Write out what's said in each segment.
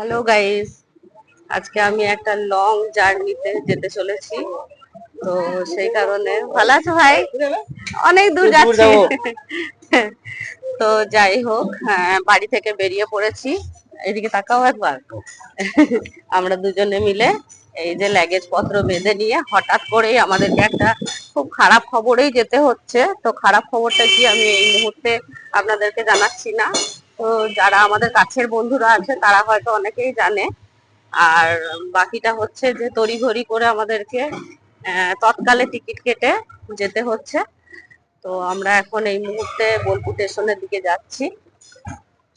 Hello guys, আজকে আমি একটা লং জার্নিতে যেতে চলেছি। তো সেই কারণে ভালো আছো ভাই? অনেক দূর যাচ্ছি। তো যাই হোক, বাড়ি থেকে বেরিয়ে পড়েছি। এদিকে তাকাও একবার। আমরা দুজনে মিলে এই যে লাগেজ পত্র বেঁধে নিয়ে হঠাৎ করেই আমাদেরকে একটা খুব খারাপ খবরেই যেতে হচ্ছে। তো খারাপ খবরটা কি আমি এই মুহূর্তে আপনাদেরকে জানাচ্ছি না। তো যারা আমাদের কাছের বন্ধুরা আছে তারা হয়তো অনেকেই জানে। আর বাকিটা হচ্ছে যে তড়িঘড়ি করে আমাদেরকে তৎকালে টিকিট কেটে যেতে হচ্ছে। তো আমরা এখন এই মুহূর্তে বোলপুর স্টেশনের দিকে যাচ্ছি।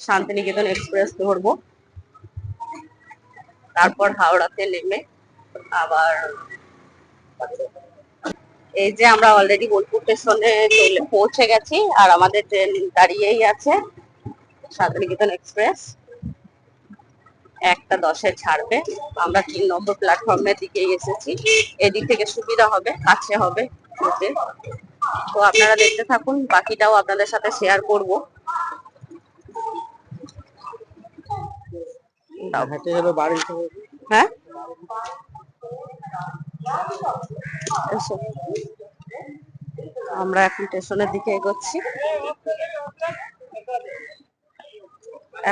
শান্তিনিকেতন এক্সপ্রেস ধরবো, তারপর হাওড়াতে নেমে আবার এই যে আমরা অলরেডি বোলপুর স্টেশনে পৌঁছে গেছি। আর আমাদের ট্রেন দাঁড়িয়েই আছে, শান্তিনিকেতন এক্সপ্রেস 1:10-এ ছাড়বে। আমরা 3 নম্বর প্ল্যাটফর্মের দিকেই এসেছি। এদিক থেকে সুবিধা হবে, কাছে হবে যেতে। তো আপনারা দেখতে থাকুন, বাকিটাও আপনাদের সাথে শেয়ার করব। হ্যাঁ, এসো। আমরা এখন স্টেশনের দিকে এগোচ্ছি।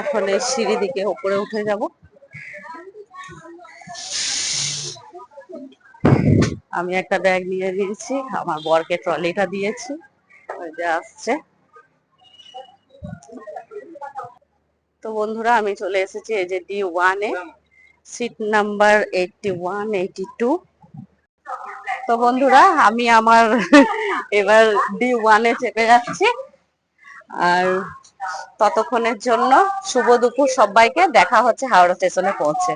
এখন এই সিঁড়ি দিকে উপরে উঠে যাব। আমি একটা ব্যাগ নিয়ে নিয়েছি, আমার বরকে ট্রলিটা দিয়েছি, ওই যে আসছে। তো বন্ধুরা, আমি চলে এসেছি এই যে D1-এ, সিট নাম্বার 81, 82। তো বন্ধুরা, আমি আমার এবার D1-এ চেপে যাচ্ছি। আর ততক্ষণের জন্য শুভ দুপুর সবাইকে, দেখা হচ্ছে হাওড়া স্টেশনে পৌঁছে।